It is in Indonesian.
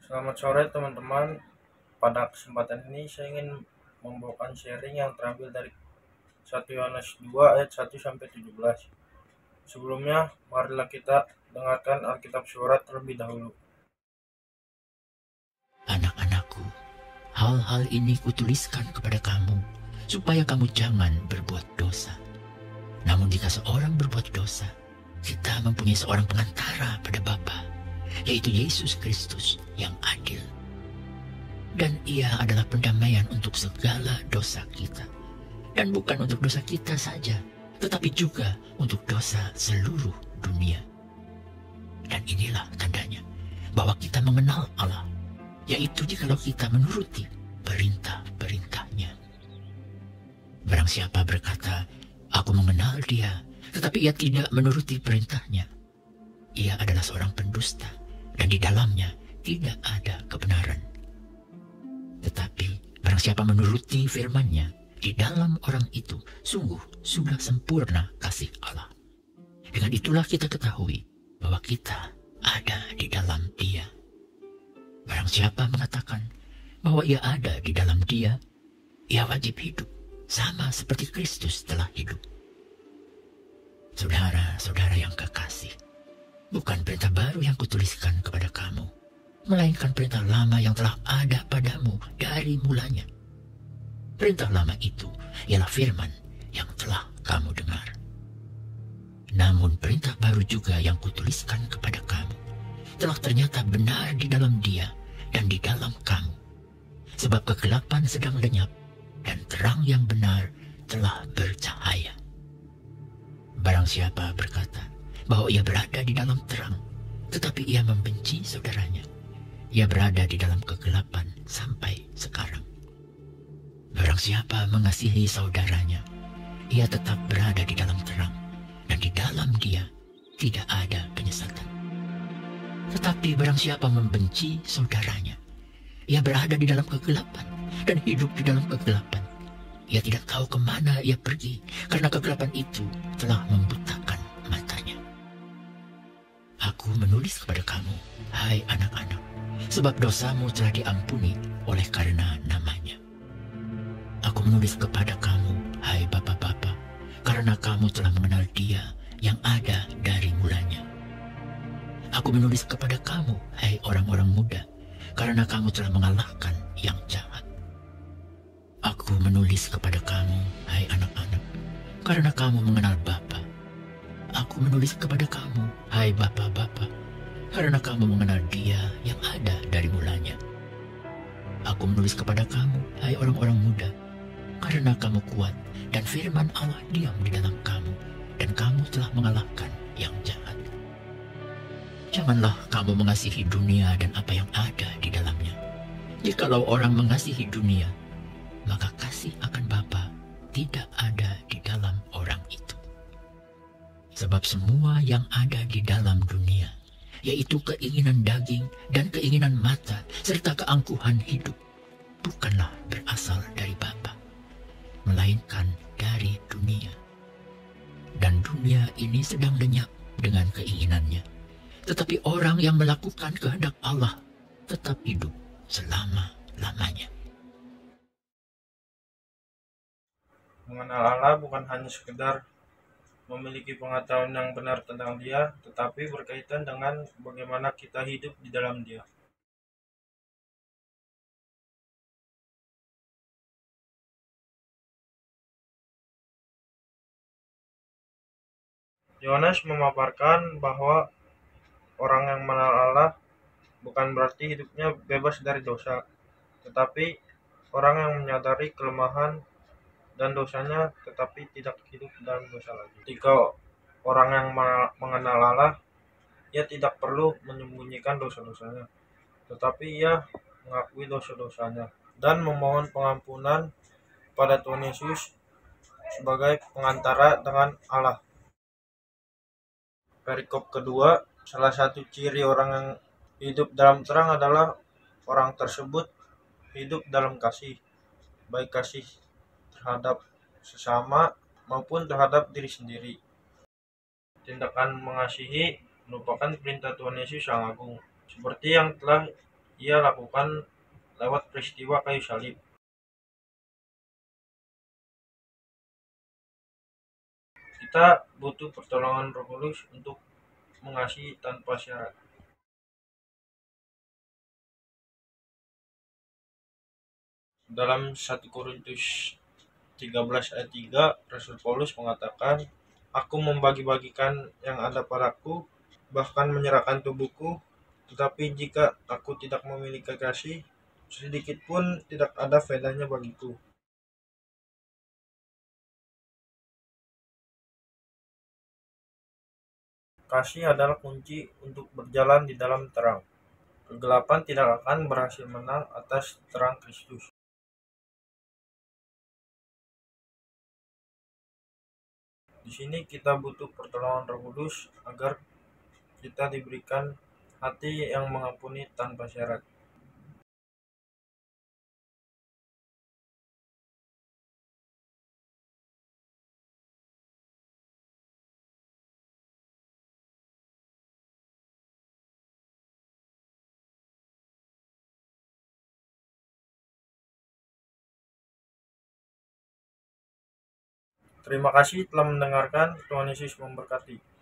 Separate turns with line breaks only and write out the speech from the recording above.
Selamat sore teman-teman. Pada kesempatan ini saya ingin membawakan sharing yang terambil dari 1 Yohanes 2 ayat 1 sampai 17. Sebelumnya, marilah kita dengarkan Alkitab Surat terlebih dahulu.
Anak-anakku, hal-hal ini kutuliskan kepada kamu, supaya kamu jangan berbuat dosa. Namun jika seorang berbuat dosa, kita mempunyai seorang pengantara pada Bapa, yaitu Yesus Kristus yang adil. Dan ia adalah pendamaian untuk segala dosa kita. Dan bukan untuk dosa kita saja, tetapi juga untuk dosa seluruh dunia. Dan inilah tandanya bahwa kita mengenal Allah, yaitu jikalau kita menuruti perintah-perintahnya. Barang siapa berkata, "Aku mengenal dia," tetapi ia tidak menuruti perintahnya, ia adalah seorang pendusta, dan di dalamnya tidak ada kebenaran. Tetapi barang siapa menuruti firman-Nya, di dalam orang itu sungguh sudah sempurna kasih Allah. Dengan itulah kita ketahui bahwa kita ada di dalam Dia. Barang siapa mengatakan bahwa ia ada di dalam Dia, ia wajib hidup sama seperti Kristus telah hidup. Saudara-saudara yang kekasih, bukan perintah baru yang kutuliskan kepada kamu, melainkan perintah lama yang telah ada padamu dari mulanya. Perintah lama itu ialah firman yang telah kamu dengar. Namun perintah baru juga yang kutuliskan kepada kamu telah ternyata benar di dalam Dia dan di dalam kamu. Sebab kegelapan sedang lenyap dan terang yang benar telah bercahaya. Barang siapa berkata bahwa ia berada di dalam terang, tetapi ia membenci saudaranya, ia berada di dalam kegelapan sampai sekarang. Barang siapa mengasihi saudaranya, ia tetap berada di dalam terang, dan di dalam dia tidak ada penyesatan. Tetapi barang siapa membenci saudaranya, ia berada di dalam kegelapan dan hidup di dalam kegelapan. Ia tidak tahu kemana ia pergi, karena kegelapan itu telah membutakan matanya. Aku menulis kepada kamu, hai anak-anak, sebab dosamu telah diampuni oleh karena namanya. Aku menulis kepada kamu, hai bapak-bapak, karena kamu telah mengenal Dia yang ada dari mulanya. Aku menulis kepada kamu, hai orang-orang muda, karena kamu telah mengalahkan yang jahat. Aku menulis kepada kamu, hai anak-anak, karena kamu mengenal Bapa. Aku menulis kepada kamu, hai bapak-bapak, karena kamu mengenal Dia yang ada dari mulanya. Aku menulis kepada kamu, hai orang-orang muda, karena kamu kuat dan firman Allah diam di dalam kamu, dan kamu telah mengalahkan yang jahat. Janganlah kamu mengasihi dunia dan apa yang ada di dalamnya. Jikalau orang mengasihi dunia, maka kasih akan Bapa tidak ada di dalam orang itu. Sebab semua yang ada di dalam dunia, yaitu keinginan daging dan keinginan mata, serta keangkuhan hidup, bukanlah berasal dari Bapa, melainkan dari dunia. Dan dunia ini sedang lenyap dengan keinginannya. Tetapi orang yang melakukan kehendak Allah tetap hidup selama-lamanya.
Mengenal Allah bukan hanya sekedar memiliki pengetahuan yang benar tentang Dia, tetapi berkaitan dengan bagaimana kita hidup di dalam Dia. Yohanes memaparkan bahwa orang yang mengenal Allah bukan berarti hidupnya bebas dari dosa, tetapi orang yang menyadari kelemahan dan dosanya tetapi tidak hidup dalam dosa lagi. Jika orang yang mengenal Allah, ia tidak perlu menyembunyikan dosa-dosanya, tetapi ia mengakui dosa-dosanya dan memohon pengampunan pada Tuhan Yesus sebagai pengantara dengan Allah. Perikop kedua, salah satu ciri orang yang hidup dalam terang adalah orang tersebut hidup dalam kasih, baik kasih terhadap sesama maupun terhadap diri sendiri. Tindakan mengasihi merupakan perintah Tuhan Yesus yang agung, seperti yang telah ia lakukan lewat peristiwa kayu salib. Kita butuh pertolongan Roh Kudus untuk mengasihi tanpa syarat. Dalam 1 Korintus 13 ayat 3, Rasul Paulus mengatakan, "Aku membagi-bagikan yang ada padaku, bahkan menyerahkan tubuhku, tetapi jika aku tidak memiliki kasih, sedikit pun tidak ada faedahnya bagiku." Kasih adalah kunci untuk berjalan di dalam terang. Kegelapan tidak akan berhasil menang atas terang Kristus. Di sini kita butuh pertolongan Roh Kudus agar kita diberikan hati yang mengampuni tanpa syarat. Terima kasih telah mendengarkan. Tuhan Yesus memberkati.